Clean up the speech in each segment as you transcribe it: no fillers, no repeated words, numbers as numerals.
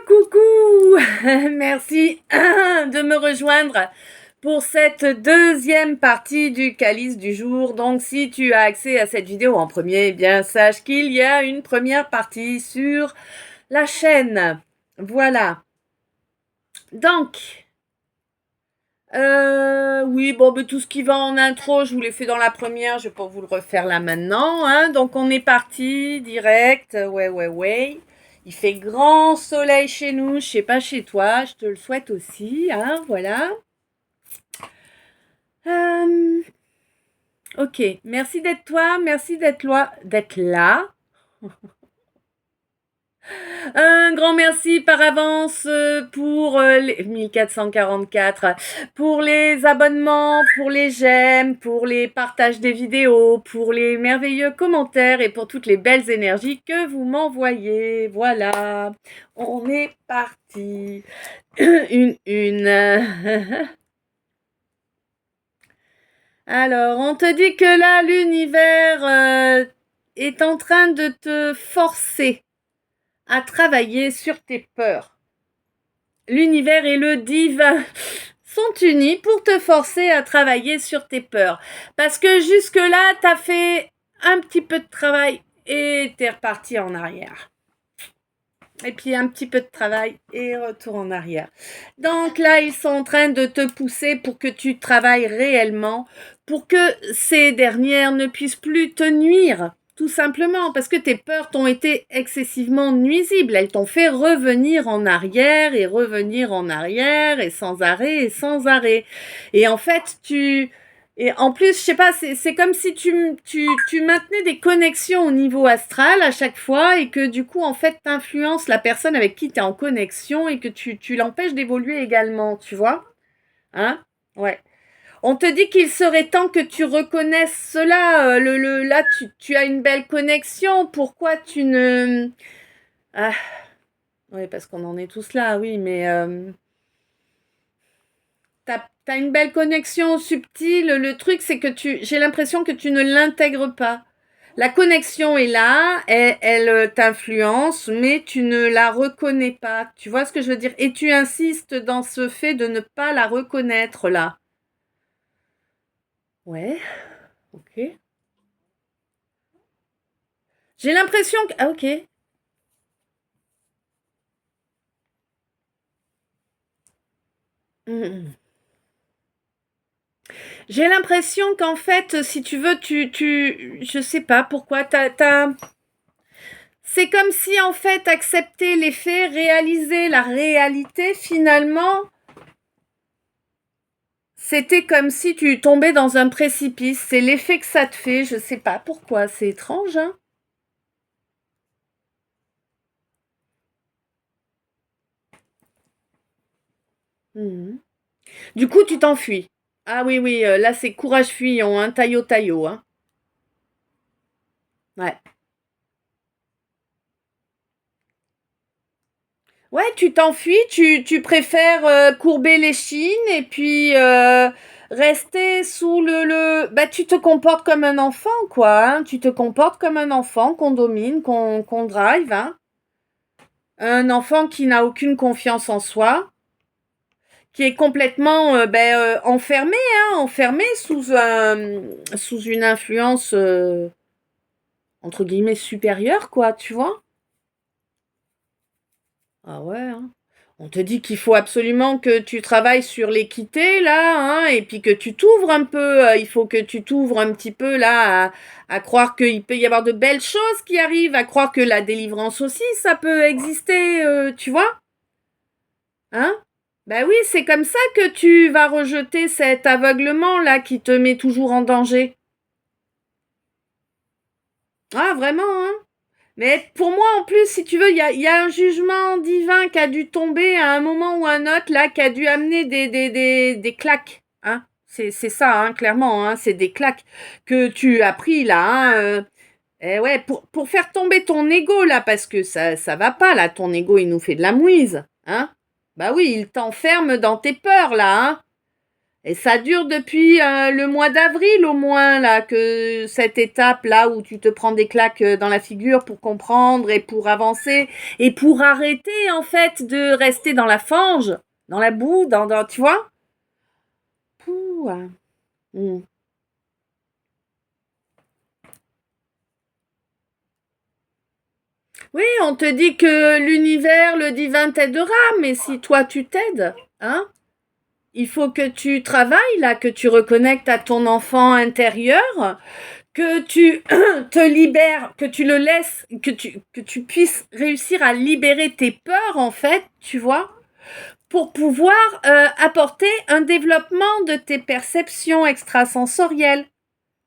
Coucou, merci de me rejoindre pour cette deuxième partie du Calice du jour. Donc si tu as accès à cette vidéo en premier, eh bien sache qu'il y a une première partie sur la chaîne. Voilà. Donc, oui, bon, tout ce qui va en intro, je vous l'ai fait dans la première, je vais pas vous le refaire là maintenant, hein. Donc on est parti direct, ouais. Il fait grand soleil chez nous, je sais pas chez toi, je te le souhaite aussi, hein, voilà. Ok, merci d'être toi, merci d'être là. Un grand merci par avance pour les 1444, pour les abonnements, pour les j'aime, pour les partages des vidéos, pour les merveilleux commentaires et pour toutes les belles énergies que vous m'envoyez. Voilà, on est parti. une. Alors, on te dit que là, l'univers est en train de te forcer à travailler sur tes peurs. L'univers et le divin sont unis pour te forcer à travailler sur tes peurs. Parce que jusque-là, t'as fait un petit peu de travail et t'es reparti en arrière. Et puis un petit peu de travail et retour en arrière. Donc là, ils sont en train de te pousser pour que tu travailles réellement, pour que ces dernières ne puissent plus te nuire. Tout simplement parce que tes peurs t'ont été excessivement nuisibles. Elles t'ont fait revenir en arrière et sans arrêt et sans arrêt. Et en fait, et en plus, je sais pas, c'est comme si tu maintenais des connexions au niveau astral à chaque fois et que du coup, en fait, t'influences la personne avec qui tu es en connexion et que tu l'empêches d'évoluer également, tu vois? Hein? Ouais. On te dit qu'il serait temps que tu reconnaisses cela. Là, tu as une belle connexion. Pourquoi tu ne... Ah, oui, parce qu'on en est tous là, oui, mais... T'as une belle connexion subtile. Le truc, c'est que j'ai l'impression que tu ne l'intègres pas. La connexion est là, elle t'influence, mais tu ne la reconnais pas. Tu vois ce que je veux dire? Et tu insistes dans ce fait de ne pas la reconnaître là. Ouais, ok. J'ai l'impression que... Ah, ok. Mhm. J'ai l'impression qu'en fait, si tu veux, je sais pas pourquoi, c'est comme si en fait, accepter les faits, réaliser la réalité, finalement, c'était comme si tu tombais dans un précipice. C'est l'effet que ça te fait, je sais pas pourquoi, c'est étrange, hein. Mhm. Du coup, tu t'enfuis. Ah oui, là c'est courage fuyant, hein, taillot, hein. Ouais. Ouais, tu t'enfuis, tu préfères courber les chines et puis rester sous Bah, tu te comportes comme un enfant, quoi. Hein. Tu te comportes comme un enfant qu'on domine, qu'on drive. Hein. Un enfant qui n'a aucune confiance en soi, qui est complètement enfermé, hein, enfermé sous une influence, entre guillemets, supérieure, quoi, tu vois. Ah ouais, hein. On te dit qu'il faut absolument que tu travailles sur l'équité, là, hein, et puis que tu t'ouvres un peu. Il faut que tu t'ouvres un petit peu, là, à croire qu'il peut y avoir de belles choses qui arrivent, à croire que la délivrance aussi, ça peut exister, tu vois? Hein? Ben oui, c'est comme ça que tu vas rejeter cet aveuglement-là qui te met toujours en danger. Ah, vraiment, hein? Mais pour moi, en plus, si tu veux, il y a un jugement divin qui a dû tomber à un moment ou un autre, là, qui a dû amener des claques. Hein. C'est ça, hein, clairement, hein, c'est des claques que tu as pris là. Hein, et ouais, pour faire tomber ton ego là, parce que ça va pas là, ton ego il nous fait de la mouise. Hein. Bah oui, il t'enferme dans tes peurs là. Hein. Et ça dure depuis le mois d'avril au moins, là, que cette étape-là où tu te prends des claques dans la figure pour comprendre et pour avancer et pour arrêter, en fait, de rester dans la fange, dans la boue, tu vois? Pouh, ah. Mm. Oui, on te dit que l'univers, le divin t'aidera, mais si toi tu t'aides, hein? Il faut que tu travailles là, que tu reconnectes à ton enfant intérieur, que tu te libères, que tu le laisses, que tu puisses réussir à libérer tes peurs en fait, tu vois, pour pouvoir apporter un développement de tes perceptions extrasensorielles.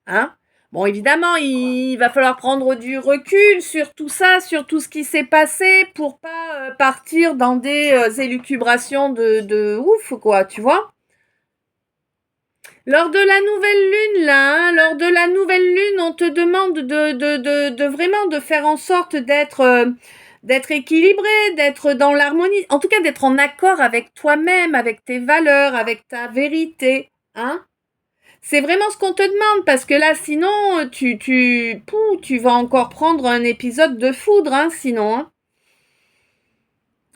Hein? Bon, évidemment, il va falloir prendre du recul sur tout ça, sur tout ce qui s'est passé pour pas partir dans des élucubrations de ouf, quoi, tu vois? Lors de la nouvelle lune, là, hein, lors de la nouvelle lune, on te demande de vraiment de faire en sorte d'être équilibré, d'être dans l'harmonie, en tout cas d'être en accord avec toi-même, avec tes valeurs, avec ta vérité, hein. C'est vraiment ce qu'on te demande parce que là, sinon, tu vas encore prendre un épisode de foudre, hein, sinon, hein.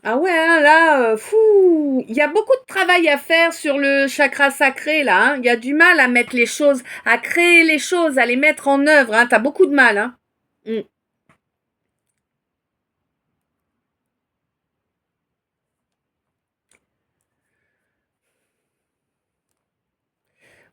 Ah ouais, hein, là, fou, il y a beaucoup de travail à faire sur le chakra sacré, là, hein. Il y a du mal à mettre les choses, à créer les choses, à les mettre en œuvre, hein. T'as beaucoup de mal, hein. Mm.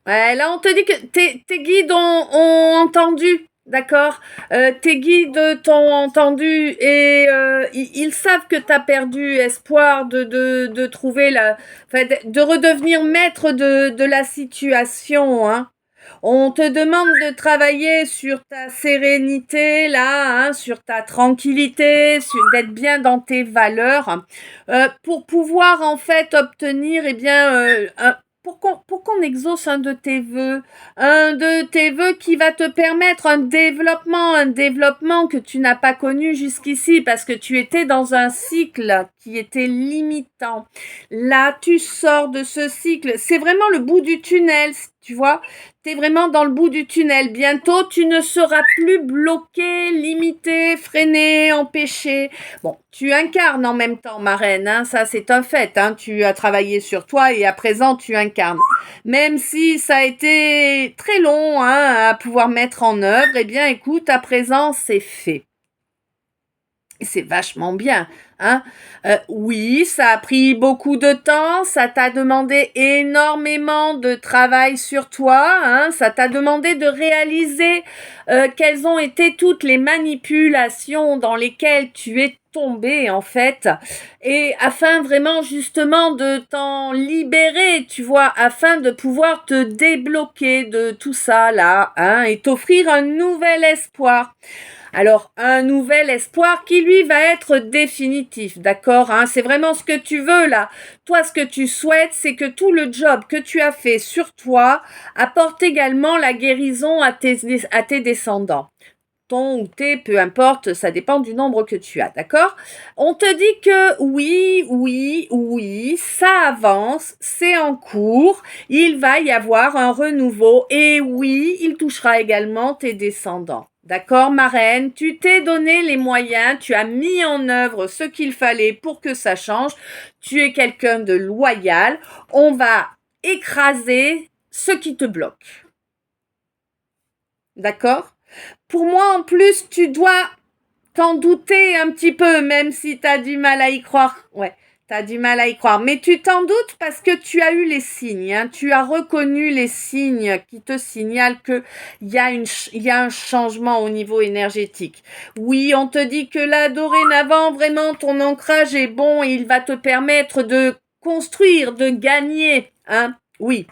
Ouais, là, on te dit que tes guides ont entendu, d'accord? Tes guides t'ont entendu et ils savent que tu as perdu espoir de trouver enfin, de redevenir maître de la situation, hein. On te demande de travailler sur ta sérénité, là, hein, sur ta tranquillité, d'être bien dans tes valeurs, pour pouvoir en fait obtenir, eh bien, pour qu'on exauce un de tes vœux qui va te permettre un développement que tu n'as pas connu jusqu'ici parce que tu étais dans un cycle qui était limitant. Là, tu sors de ce cycle. C'est vraiment le bout du tunnel, tu vois. T'es vraiment dans le bout du tunnel. Bientôt, tu ne seras plus bloqué, limité, freiné, empêché. Bon, tu incarnes en même temps, ma reine, hein, ça c'est un fait. Hein, tu as travaillé sur toi et à présent, tu incarnes. Même si ça a été très long hein, à pouvoir mettre en œuvre, eh bien, écoute, à présent, c'est fait. C'est vachement bien, hein. Oui, ça a pris beaucoup de temps, ça t'a demandé énormément de travail sur toi, hein. Ça t'a demandé de réaliser quelles ont été toutes les manipulations dans lesquelles tu es tombé en fait, et afin vraiment justement de t'en libérer, tu vois, afin de pouvoir te débloquer de tout ça là, hein, et t'offrir un nouvel espoir. Alors, un nouvel espoir qui, lui, va être définitif, d'accord, hein? C'est vraiment ce que tu veux, là. Toi, ce que tu souhaites, c'est que tout le job que tu as fait sur toi apporte également la guérison à tes descendants. Ton ou tes, peu importe, ça dépend du nombre que tu as, d'accord? On te dit que oui, ça avance, c'est en cours, il va y avoir un renouveau et oui, il touchera également tes descendants. D'accord, ma reine, tu t'es donné les moyens, tu as mis en œuvre ce qu'il fallait pour que ça change, tu es quelqu'un de loyal, on va écraser ce qui te bloque. D'accord? Pour moi, en plus, tu dois t'en douter un petit peu, même si t'as du mal à y croire. Ouais, t'as du mal à y croire. Mais tu t'en doutes parce que tu as eu les signes. Hein. Tu as reconnu les signes qui te signalent qu'il y a un changement au niveau énergétique. Oui, on te dit que là, dorénavant, vraiment, ton ancrage est bon et il va te permettre de construire, de gagner. Hein. Oui.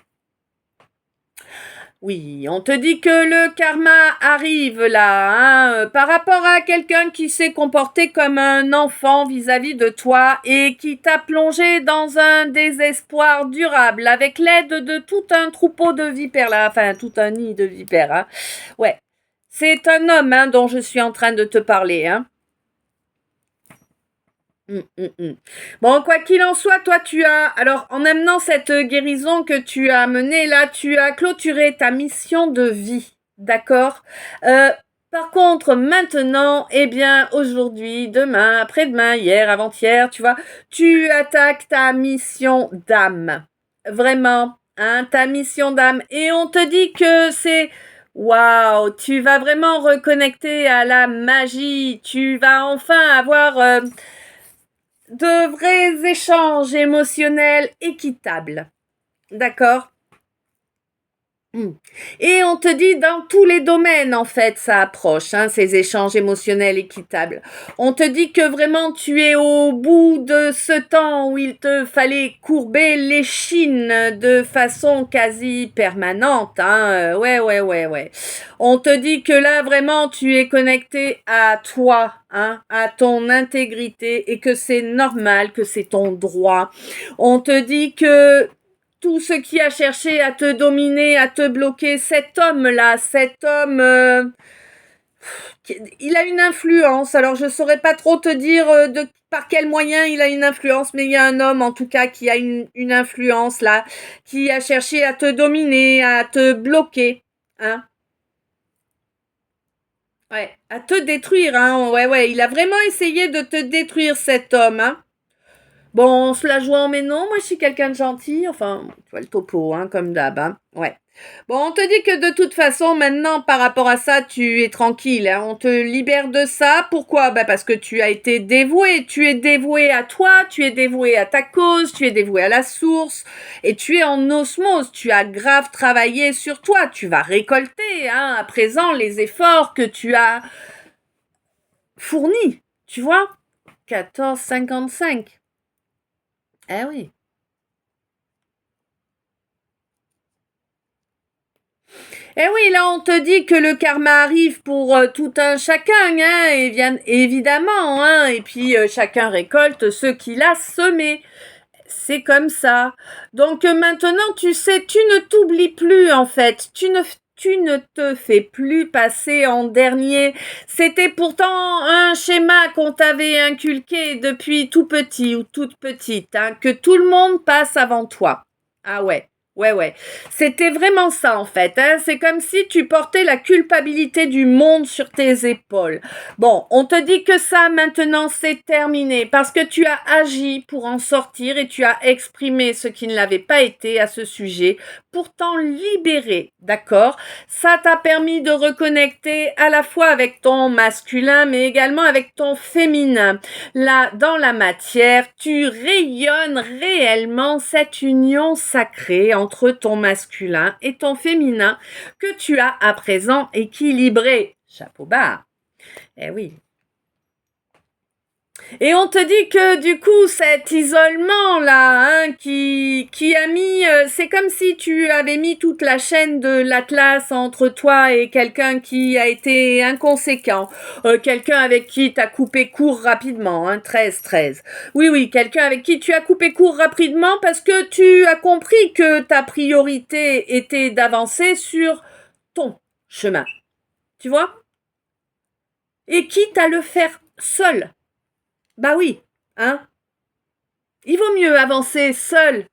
Oui, on te dit que le karma arrive là, hein, par rapport à quelqu'un qui s'est comporté comme un enfant vis-à-vis de toi et qui t'a plongé dans un désespoir durable avec l'aide de tout un troupeau de vipères là, enfin tout un nid de vipères. Hein. Ouais, c'est un homme hein, dont je suis en train de te parler. Hein. Bon, quoi qu'il en soit, toi, alors, en amenant cette guérison que tu as menée là, tu as clôturé ta mission de vie, d'accord? Euh, Par contre, maintenant, eh bien, aujourd'hui, demain, après-demain, hier, avant-hier, tu vois, tu attaques ta mission d'âme. Vraiment, hein, ta mission d'âme. Et on te dit que c'est waouh, tu vas vraiment reconnecter à la magie. Tu vas enfin avoir de vrais échanges émotionnels équitables. D'accord? Et on te dit dans tous les domaines, en fait, ça approche, hein, ces échanges émotionnels équitables. On te dit que vraiment tu es au bout de ce temps où il te fallait courber l'échine de façon quasi permanente. Hein. Ouais. On te dit que là, vraiment, tu es connecté à toi, hein, à ton intégrité et que c'est normal, que c'est ton droit. On te dit que tout ce qui a cherché à te dominer, à te bloquer, cet homme-là, il a une influence. Alors, je saurais pas trop te dire par quel moyen il a une influence, mais il y a un homme, en tout cas, qui a une influence, là, qui a cherché à te dominer, à te bloquer, hein. Ouais, à te détruire, hein. Ouais, il a vraiment essayé de te détruire, cet homme, hein. Bon, on se la joue en mais non, moi je suis quelqu'un de gentil, enfin, tu vois le topo, hein, comme d'hab, hein. Ouais. Bon, on te dit que de toute façon, maintenant, par rapport à ça, tu es tranquille, hein. On te libère de ça. Pourquoi? Bah, parce que tu as été dévoué. Tu es dévoué à toi, tu es dévoué à ta cause, tu es dévoué à la source, et tu es en osmose. Tu as grave travaillé sur toi. Tu vas récolter, hein, à présent, les efforts que tu as fournis. Tu vois? 14,55. Eh oui. Eh oui, là, on te dit que le karma arrive pour tout un chacun, hein, et bien évidemment, hein, et puis chacun récolte ce qu'il a semé. C'est comme ça. Donc maintenant, tu sais, tu ne t'oublies plus, en fait. Tu ne te fais plus passer en dernier. C'était pourtant un schéma qu'on t'avait inculqué depuis tout petit ou toute petite, hein, que tout le monde passe avant toi. Ah ouais. Ouais. C'était vraiment ça en fait. Hein. C'est comme si tu portais la culpabilité du monde sur tes épaules. Bon, on te dit que ça maintenant c'est terminé parce que tu as agi pour en sortir et tu as exprimé ce qui ne l'avait pas été à ce sujet pour t'en libérer, d'accord? Ça t'a permis de reconnecter à la fois avec ton masculin mais également avec ton féminin. Là, dans la matière, tu rayonnes réellement cette union sacrée entre ton masculin et ton féminin que tu as à présent équilibré. Chapeau bas. Eh oui. Et on te dit que du coup, cet isolement-là, hein, qui a mis, c'est comme si tu avais mis toute la chaîne de l'Atlas entre toi et quelqu'un qui a été inconséquent, quelqu'un avec qui tu as coupé court rapidement, hein, 13. Oui, quelqu'un avec qui tu as coupé court rapidement parce que tu as compris que ta priorité était d'avancer sur ton chemin, tu vois? Et quitte à le faire seul. Bah oui, hein. Il vaut mieux avancer seul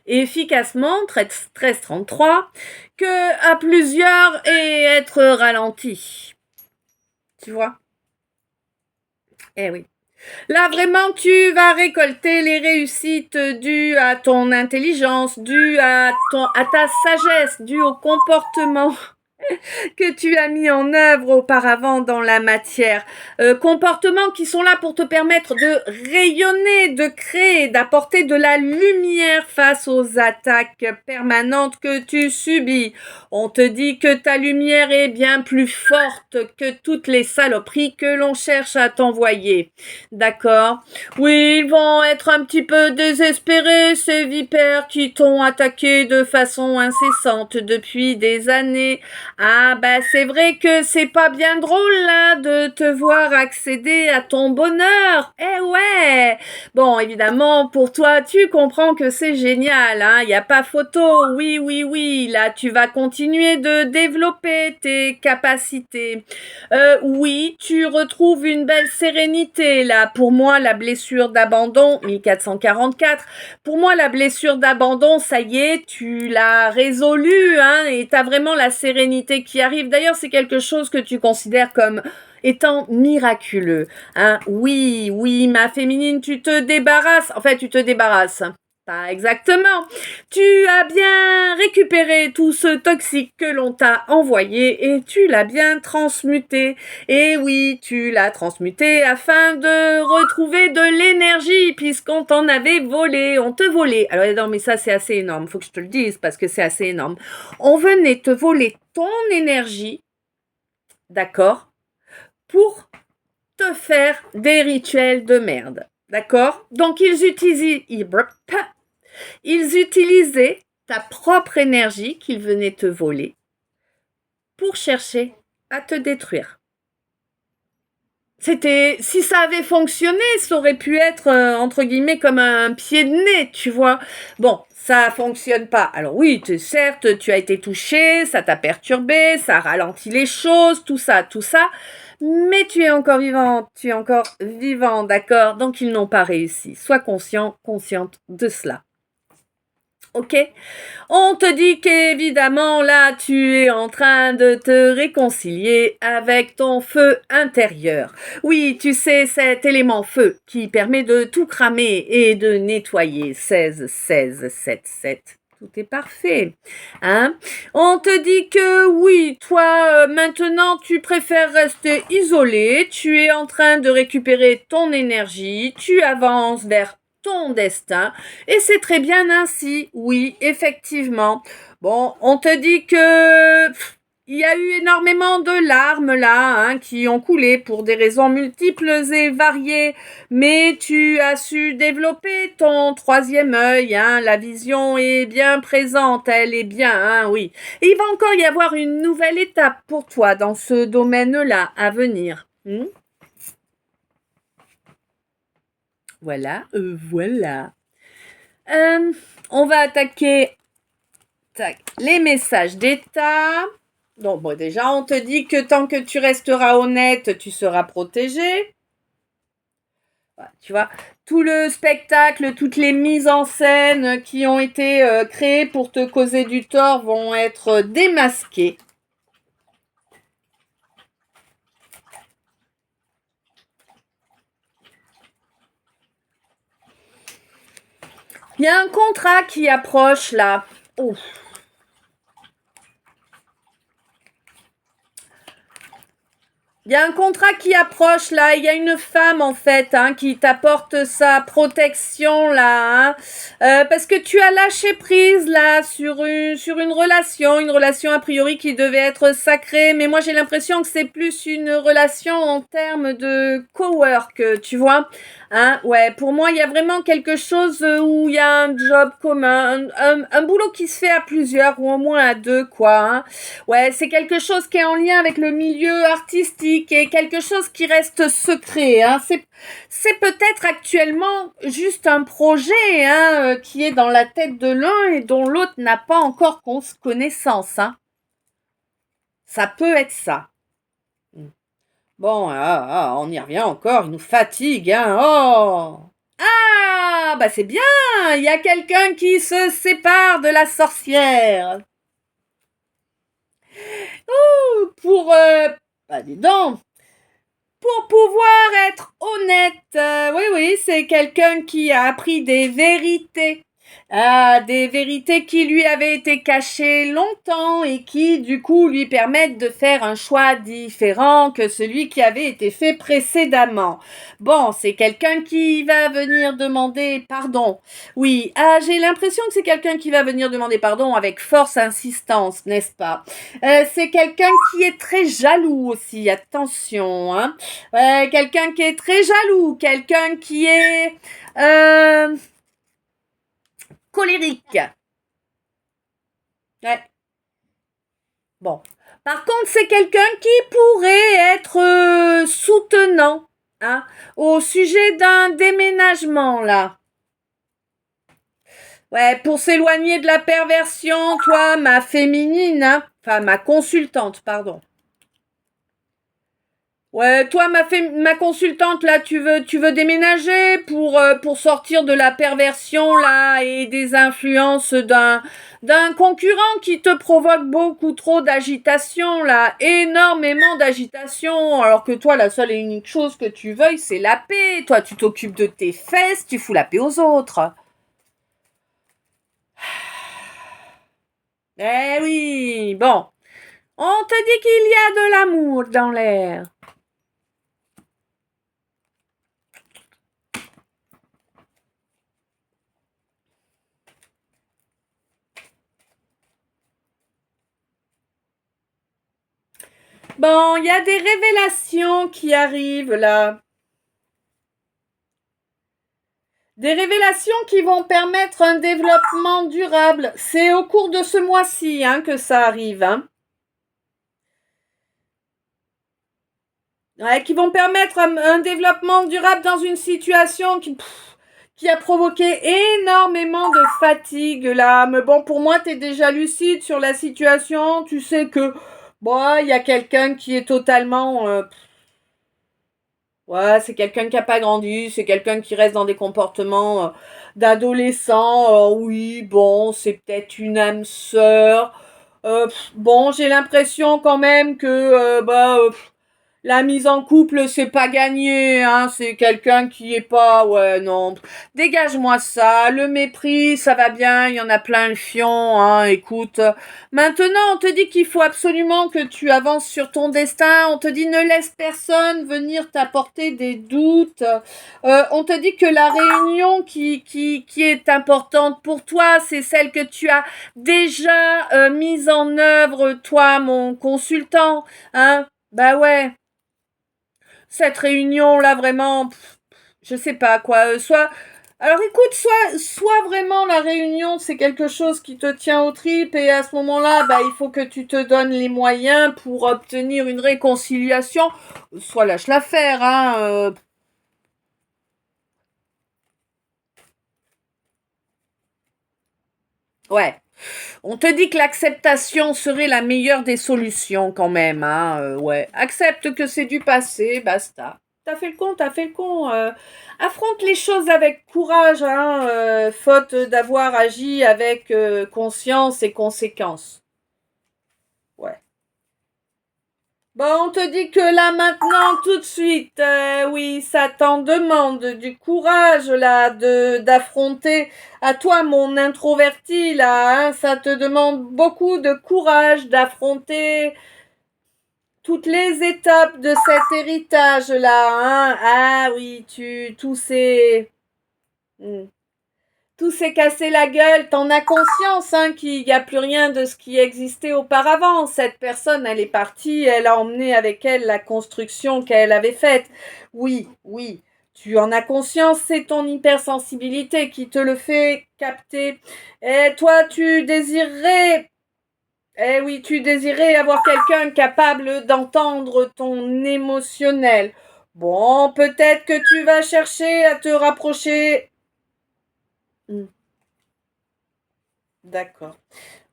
et efficacement, 13-33, que à plusieurs et être ralenti. Tu vois? Eh oui. Là, vraiment, tu vas récolter les réussites dues à ton intelligence, dues à ta sagesse, dues au comportement que tu as mis en œuvre auparavant dans la matière. Comportements qui sont là pour te permettre de rayonner, de créer, d'apporter de la lumière face aux attaques permanentes que tu subis. On te dit que ta lumière est bien plus forte que toutes les saloperies que l'on cherche à t'envoyer. D'accord? Oui, ils vont être un petit peu désespérés, ces vipères qui t'ont attaqué de façon incessante depuis des années. Ah bah c'est vrai que c'est pas bien drôle là de te voir accéder à ton bonheur. Eh ouais. Bon, évidemment, pour toi, tu comprends que c'est génial, hein. Y a pas photo. Oui, oui, oui. Là, tu vas continuer de développer tes capacités. Oui, tu retrouves une belle sérénité là. Pour moi, la blessure d'abandon, 1444. Pour moi, la blessure d'abandon, ça y est, tu l'as résolue, hein, et t'as vraiment la sérénité qui arrive. D'ailleurs, c'est quelque chose que tu considères comme étant miraculeux, hein. Oui, oui, ma féminine, tu te débarrasses. En fait, tu te débarrasses. Pas exactement. Tu as bien récupéré tout ce toxique que l'on t'a envoyé et tu l'as bien transmuté. Et oui, tu l'as transmuté afin de retrouver de l'énergie puisqu'on t'en avait volé, on te volait. Alors non, mais ça c'est assez énorme, faut que je te le dise parce que c'est assez énorme. On venait te voler ton énergie, d'accord, pour te faire des rituels de merde. D'accord? Donc ils utilisaient ta propre énergie qu'ils venaient te voler pour chercher à te détruire. Si ça avait fonctionné, ça aurait pu être, entre guillemets, comme un pied de nez, tu vois. Bon, ça fonctionne pas. Alors oui, certes, tu as été touché, ça t'a perturbé, ça ralentit les choses, tout ça, mais tu es encore vivant, d'accord? Donc ils n'ont pas réussi. Sois consciente de cela. Ok? On te dit qu'évidemment, là, tu es en train de te réconcilier avec ton feu intérieur. Oui, tu sais, cet élément feu qui permet de tout cramer et de nettoyer. 16, 16, 7, 7. Tout est parfait, hein? On te dit que oui, toi, maintenant, tu préfères rester isolé. Tu es en train de récupérer ton énergie. Tu avances vers ton destin. Et c'est très bien ainsi, oui, effectivement. Bon, on te dit que il y a eu énormément de larmes là, hein, qui ont coulé pour des raisons multiples et variées, mais tu as su développer ton troisième œil, hein, la vision est bien présente, elle est bien, hein, oui. Et il va encore y avoir une nouvelle étape pour toi dans ce domaine-là à venir. Voilà, voilà. On va attaquer les messages d'état. Donc, bon, déjà, on te dit que tant que tu resteras honnête, tu seras protégé. Tu vois, tout le spectacle, toutes les mises en scène qui ont été créées pour te causer du tort vont être démasquées. Il y a un contrat qui approche là. Ouf. Il y a un contrat qui approche là, il y a une femme en fait, hein, qui t'apporte sa protection là, hein, parce que tu as lâché prise là sur une relation a priori qui devait être sacrée, mais moi j'ai l'impression que c'est plus une relation en termes de cowork, tu vois. Hein, ouais, pour moi, il y a vraiment quelque chose où il y a un job commun, un boulot qui se fait à plusieurs ou au moins à deux, quoi. Hein. Ouais, c'est quelque chose qui est en lien avec le milieu artistique et quelque chose qui reste secret. Hein. C'est peut-être actuellement juste un projet hein, qui est dans la tête de l'un et dont l'autre n'a pas encore connaissance. Hein. Ça peut être ça. Bon, on y revient encore, il nous fatigue, hein. Oh! Ah, bah c'est bien, il y a quelqu'un qui se sépare de la sorcière. Ouh, bah dis donc, pour pouvoir être honnête, oui, c'est quelqu'un qui a appris des vérités. Ah, des vérités qui lui avaient été cachées longtemps et qui, du coup, lui permettent de faire un choix différent que celui qui avait été fait précédemment. Bon, c'est quelqu'un qui va venir demander pardon. Oui, j'ai l'impression que c'est quelqu'un qui va venir demander pardon avec force insistance, n'est-ce pas? C'est quelqu'un qui est très jaloux aussi, attention, hein. Quelqu'un qui est très jaloux, quelqu'un qui est... colérique. Ouais. Bon. Par contre, c'est quelqu'un qui pourrait être soutenant, hein, au sujet d'un déménagement, là. Ouais, pour s'éloigner de la perversion, toi, ma féminine, hein, enfin, ma consultante, pardon. Ouais, toi, ma consultante, là, tu veux déménager pour sortir de la perversion, là, et des influences d'un concurrent qui te provoque beaucoup trop d'agitation, là, énormément d'agitation, alors que toi, la seule et unique chose que tu veuilles, c'est la paix. Toi, tu t'occupes de tes fesses, tu fous la paix aux autres. Eh oui, bon. On te dit qu'il y a de l'amour dans l'air. Bon, il y a des révélations qui arrivent là. Des révélations qui vont permettre un développement durable. C'est au cours de ce mois-ci que ça arrive. Ouais, qui vont permettre un développement durable dans une situation qui a provoqué énormément de fatigue là. Mais bon, pour moi, tu es déjà lucide sur la situation. Tu sais que bon, il y a quelqu'un qui est totalement... ouais, c'est quelqu'un qui n'a pas grandi, c'est quelqu'un qui reste dans des comportements d'adolescent. Oui, bon, c'est peut-être une âme sœur. Bon, j'ai l'impression quand même que la mise en couple, c'est pas gagné, c'est quelqu'un qui est pas, ouais, non, dégage-moi ça, le mépris, ça va bien, il y en a plein le fion, écoute. Maintenant, on te dit qu'il faut absolument que tu avances sur ton destin, on te dit ne laisse personne venir t'apporter des doutes, on te dit que la réunion qui est importante pour toi, c'est celle que tu as déjà mise en œuvre, toi, mon consultant, bah ouais. Cette réunion là vraiment je sais pas quoi alors écoute soit vraiment la réunion c'est quelque chose qui te tient aux tripes et à ce moment-là il faut que tu te donnes les moyens pour obtenir une réconciliation, soit lâche l'affaire ouais. On te dit que l'acceptation serait la meilleure des solutions quand même, ouais. Accepte que c'est du passé, basta. T'as fait le con. Affronte les choses avec courage, faute d'avoir agi avec conscience et conséquence. Ouais. Bon, on te dit que là maintenant, tout de suite, oui, ça t'en demande du courage là, d'affronter à toi mon introverti là, ça te demande beaucoup de courage d'affronter toutes les étapes de cet héritage là, Ah oui, tout c'est tout s'est cassé la gueule, t'en as conscience qu'il n'y a plus rien de ce qui existait auparavant. Cette personne, elle est partie, elle a emmené avec elle la construction qu'elle avait faite. Oui, oui, tu en as conscience, c'est ton hypersensibilité qui te le fait capter. Et toi, tu désirais avoir quelqu'un capable d'entendre ton émotionnel. Bon, peut-être que tu vas chercher à te rapprocher. D'accord.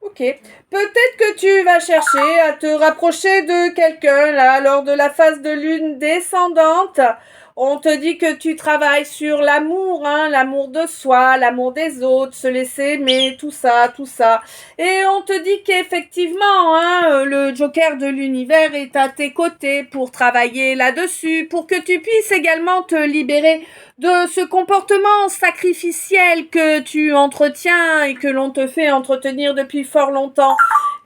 Ok. Peut-être que tu vas chercher à te rapprocher de quelqu'un, là, lors de la phase de lune descendante. On te dit que tu travailles sur l'amour, l'amour de soi, l'amour des autres, se laisser aimer, tout ça, tout ça. Et on te dit qu'effectivement, le Joker de l'univers est à tes côtés pour travailler là-dessus, pour que tu puisses également te libérer de ce comportement sacrificiel que tu entretiens et que l'on te fait entretenir depuis fort longtemps.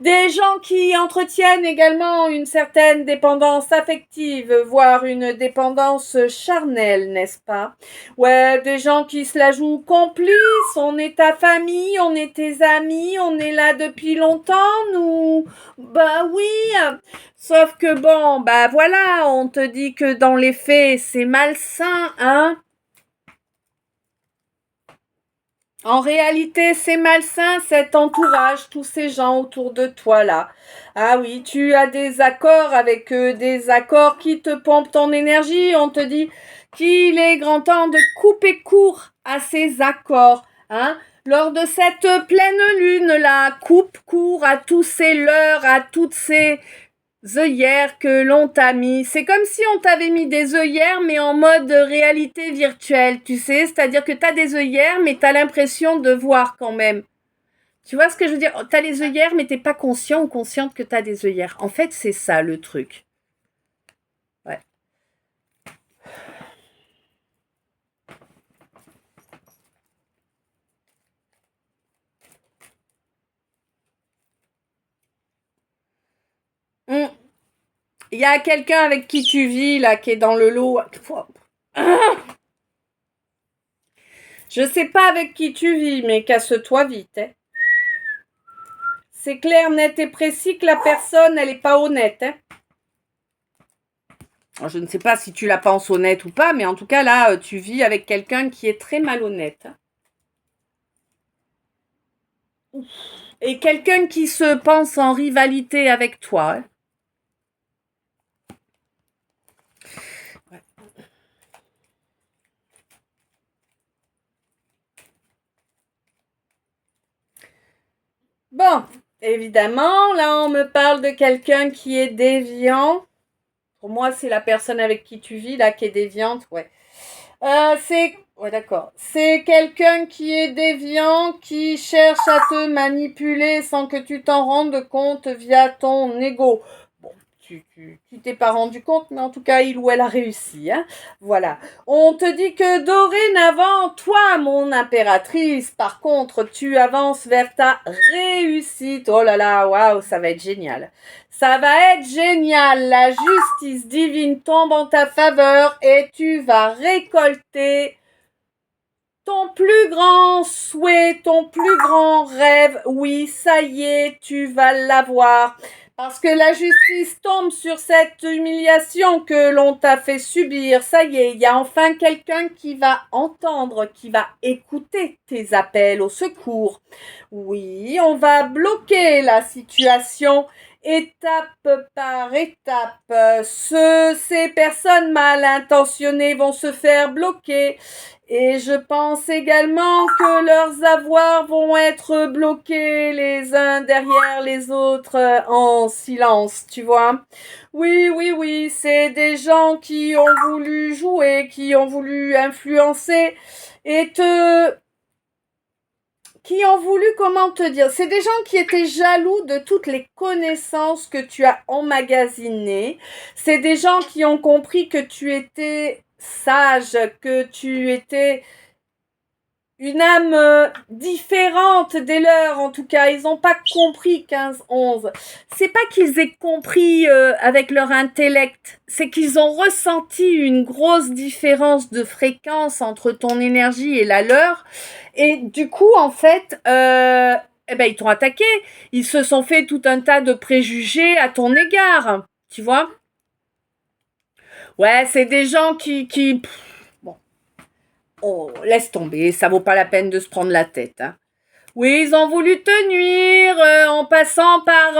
Des gens qui entretiennent également une certaine dépendance affective, voire une dépendance charnelle, n'est-ce pas? Ouais, des gens qui se la jouent complice, on est ta famille, on est tes amis, on est là depuis longtemps, nous. Bah oui, sauf que bon, voilà, on te dit que dans les faits, c'est malsain, En réalité, c'est malsain cet entourage, tous ces gens autour de toi là. Ah oui, tu as des accords avec eux, des accords qui te pompent ton énergie. On te dit qu'il est grand temps de couper court à ces accords. Hein. Lors de cette pleine lune là, coupe court à tous ces leurres, à toutes ces œillères que l'on t'a mis. C'est comme si on t'avait mis des œillères, mais en mode réalité virtuelle, tu sais. C'est-à-dire que t'as des œillères, mais t'as l'impression de voir quand même. Tu vois ce que je veux dire? T'as les œillères, mais t'es pas conscient ou consciente que t'as des œillères. En fait, c'est ça le truc. Ouais. Hum. Il y a quelqu'un avec qui tu vis, là, qui est dans le lot. Je sais pas avec qui tu vis, mais casse-toi vite. Hein. C'est clair, net et précis que la personne, elle est pas honnête. Hein. Alors, je ne sais pas si tu la penses honnête ou pas, mais en tout cas, là, tu vis avec quelqu'un qui est très malhonnête. Hein. Et quelqu'un qui se pense en rivalité avec toi. Hein. Ouais. Bon, évidemment, là, on me parle de quelqu'un qui est déviant. Pour moi, c'est la personne avec qui tu vis, là, qui est déviante, ouais. Ouais, d'accord. C'est quelqu'un qui est déviant, qui cherche à te manipuler sans que tu t'en rendes compte via ton ego. Bon, tu t'es pas rendu compte, mais en tout cas, il ou elle a réussi, hein. Voilà. On te dit que dorénavant, toi, mon impératrice, par contre, tu avances vers ta réussite. Oh là là, waouh, ça va être génial. Ça va être génial. La justice divine tombe en ta faveur et tu vas récolter ton plus grand souhait, ton plus grand rêve. Oui, ça y est, tu vas l'avoir. Parce que la justice tombe sur cette humiliation que l'on t'a fait subir. Ça y est, il y a enfin quelqu'un qui va entendre, qui va écouter tes appels au secours. Oui, on va bloquer la situation étape par étape. Ces personnes mal intentionnées vont se faire bloquer. Et je pense également que leurs avoirs vont être bloqués les uns derrière les autres en silence, tu vois. Oui, oui, oui, c'est des gens qui ont voulu jouer, qui ont voulu influencer et qui ont voulu, comment te dire, c'est des gens qui étaient jaloux de toutes les connaissances que tu as emmagasinées. C'est des gens qui ont compris que tu étais sage, que tu étais une âme différente des leurs, en tout cas. Ils n'ont pas compris 15-11. C'est pas qu'ils aient compris avec leur intellect, c'est qu'ils ont ressenti une grosse différence de fréquence entre ton énergie et la leur. Et du coup, en fait, ils t'ont attaqué. Ils se sont fait tout un tas de préjugés à ton égard. Tu vois? Ouais, c'est des gens qui bon, oh, laisse tomber, ça vaut pas la peine de se prendre la tête. Hein. Oui, ils ont voulu te nuire en passant par,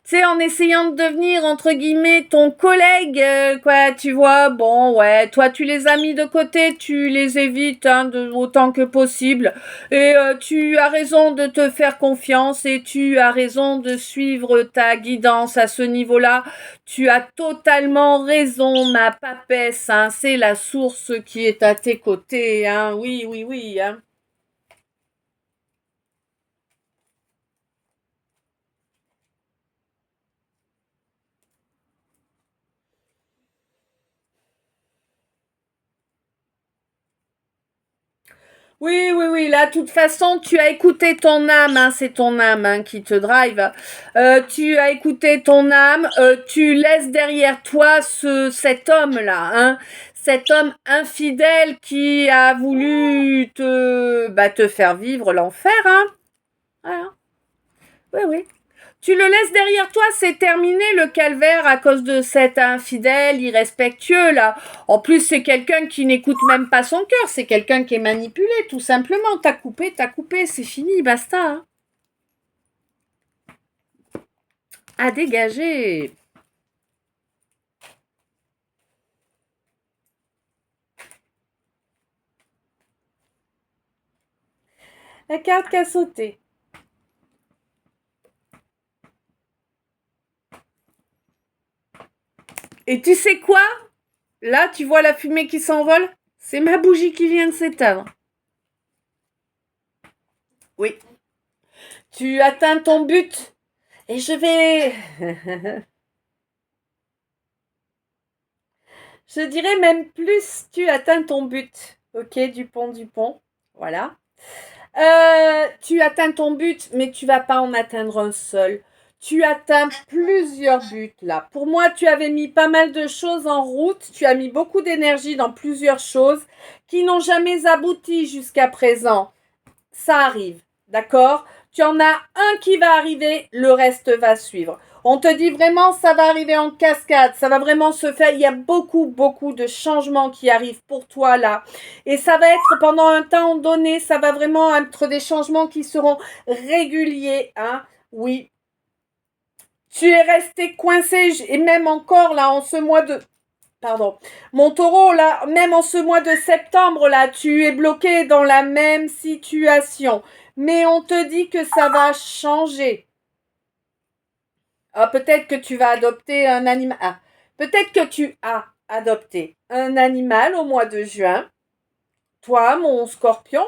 tu sais, en essayant de devenir, entre guillemets, ton collègue, quoi, tu vois. Bon, ouais, toi, tu les as mis de côté, tu les évites hein, autant que possible. Et tu as raison de te faire confiance et tu as raison de suivre ta guidance à ce niveau-là. Tu as totalement raison, ma papesse. Hein, c'est la source qui est à tes côtés. Hein, oui, oui, oui. Hein. Oui, oui, oui. Là, de toute façon, tu as écouté ton âme. Hein, c'est ton âme hein, qui te drive. Tu as écouté ton âme. Tu laisses derrière toi cet homme-là. Hein, cet homme infidèle qui a voulu te faire vivre l'enfer. Hein. Voilà. Oui, oui. Tu le laisses derrière toi, c'est terminé le calvaire à cause de cet infidèle irrespectueux là. En plus, c'est quelqu'un qui n'écoute même pas son cœur, c'est quelqu'un qui est manipulé, tout simplement. T'as coupé, c'est fini, basta. Hein. À dégager. La carte qui a sauté. Et tu sais quoi? Là, tu vois la fumée qui s'envole? C'est ma bougie qui vient de s'éteindre. Oui. Tu atteins ton but. Et je vais... je dirais même plus, tu atteins ton but. Ok, Dupont. Voilà. Tu atteins ton but, mais tu vas pas en atteindre un seul. Tu atteins plusieurs buts là. Pour moi, tu avais mis pas mal de choses en route. Tu as mis beaucoup d'énergie dans plusieurs choses qui n'ont jamais abouti jusqu'à présent. Ça arrive, d'accord? Tu en as un qui va arriver, le reste va suivre. On te dit vraiment, ça va arriver en cascade, ça va vraiment se faire. Il y a beaucoup de changements qui arrivent pour toi là. Et ça va être pendant un temps donné, ça va vraiment être des changements qui seront réguliers, hein. Oui. Tu es resté coincé, et même encore là, en ce mois de... Pardon. Mon taureau, là, même en ce mois de septembre, là, tu es bloqué dans la même situation. Mais on te dit que ça va changer. Ah, peut-être que tu vas adopter un animal. Ah, peut-être que tu as adopté un animal au mois de juin. Toi, mon scorpion.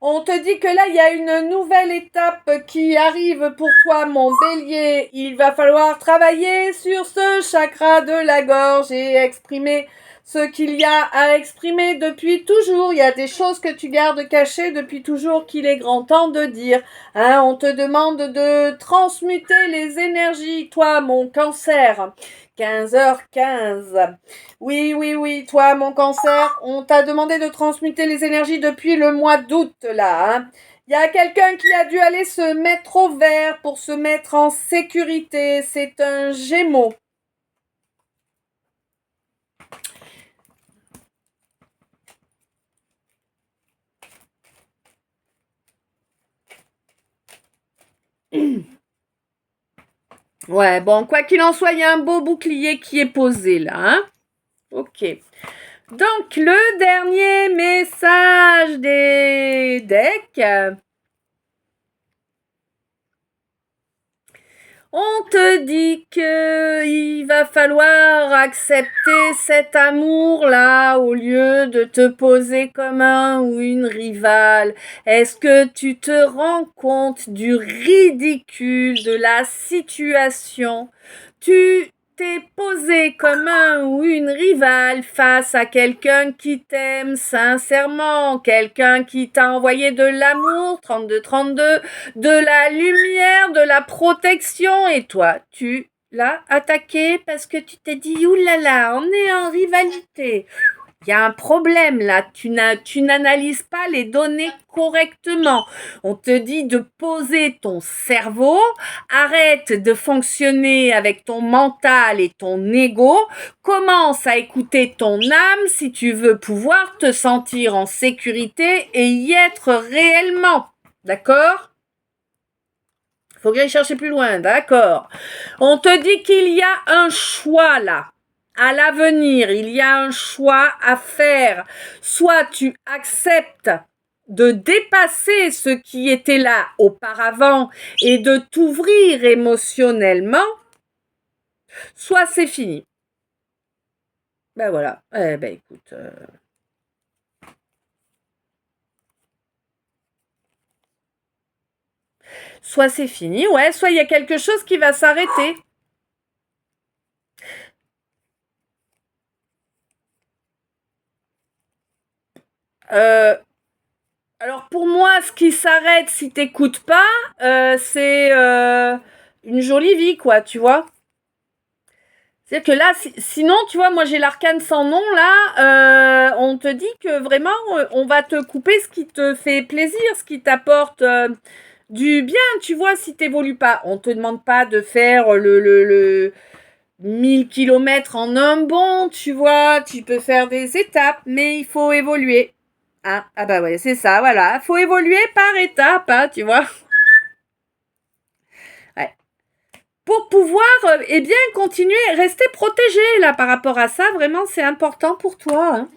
On te dit que là, il y a une nouvelle étape qui arrive pour toi, mon bélier. Il va falloir travailler sur ce chakra de la gorge et exprimer ce qu'il y a à exprimer depuis toujours. Il y a des choses que tu gardes cachées depuis toujours qu'il est grand temps de dire. Hein, on te demande de transmuter les énergies, toi, mon cancer. 15h15. Oui, toi, mon cancer, on t'a demandé de transmuter les énergies depuis le mois d'août, là. Hein. Il y a quelqu'un qui a dû aller se mettre au vert pour se mettre en sécurité. C'est un Gémeaux. Ouais, bon, quoi qu'il en soit, il y a un beau bouclier qui est posé, là. Hein. Ok. Donc, le dernier message des decks. On te dit que il va falloir accepter cet amour-là au lieu de te poser comme un ou une rivale. Est-ce que tu te rends compte du ridicule de la situation? Tu t'es posé comme un ou une rivale face à quelqu'un qui t'aime sincèrement, quelqu'un qui t'a envoyé de l'amour, 32-32, de la lumière, de la protection, et toi, tu l'as attaqué parce que tu t'es dit, oulala, on est en rivalité. Il y a un problème là, tu n'analyses pas les données correctement. On te dit de poser ton cerveau, arrête de fonctionner avec ton mental et ton ego, commence à écouter ton âme si tu veux pouvoir te sentir en sécurité et y être réellement. D'accord ? Faut que j'aille chercher plus loin, d'accord. On te dit qu'il y a un choix là. À l'avenir, il y a un choix à faire. Soit tu acceptes de dépasser ce qui était là auparavant et de t'ouvrir émotionnellement, soit c'est fini. Ben voilà. Eh ben écoute... Soit c'est fini, ouais, soit il y a quelque chose qui va s'arrêter. Alors pour moi, ce qui s'arrête si t'écoutes pas, c'est une jolie vie, quoi, tu vois. C'est-à-dire que là, sinon, tu vois, moi j'ai l'arcane sans nom, là, on te dit que vraiment, on va te couper ce qui te fait plaisir, ce qui t'apporte du bien, tu vois, si t'évolues pas. On te demande pas de faire le 1000 kilomètres en un bond, tu vois, tu peux faire des étapes, mais il faut évoluer. Hein? Ah bah ouais, c'est ça, voilà. Faut évoluer par étapes, hein, tu vois. Ouais. Pour pouvoir, eh bien, continuer, rester protégé, là, par rapport à ça, vraiment, c'est important pour toi, hein.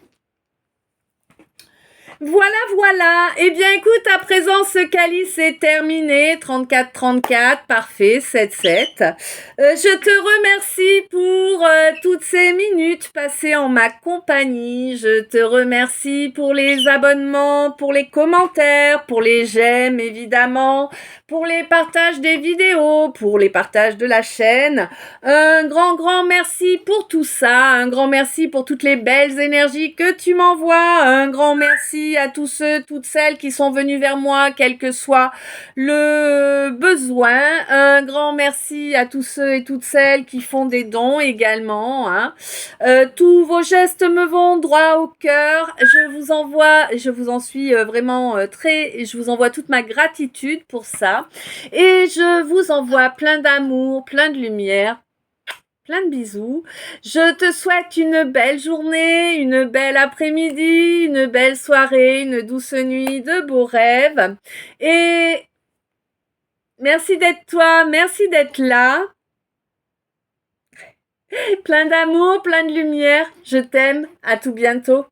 Voilà, voilà. Eh bien, écoute, à présent, ce calice est terminé. 34-34, parfait, 7-7. Je te remercie pour toutes ces minutes passées en ma compagnie. Je te remercie pour les abonnements, pour les commentaires, pour les j'aime, évidemment, pour les partages des vidéos, pour les partages de la chaîne. Un grand, grand merci pour tout ça. Un grand merci pour toutes les belles énergies que tu m'envoies. Un grand merci à tous ceux, toutes celles qui sont venus vers moi, quel que soit le besoin. Un grand merci à tous ceux et toutes celles qui font des dons également, hein. Tous vos gestes me vont droit au cœur. Je vous en suis vraiment je vous envoie toute ma gratitude pour ça. Et je vous envoie plein d'amour, plein de lumière. Plein de bisous. Je te souhaite une belle journée, une belle après-midi, une belle soirée, une douce nuit, de beaux rêves. Et merci d'être toi, merci d'être là. Plein d'amour, plein de lumière. Je t'aime. À tout bientôt.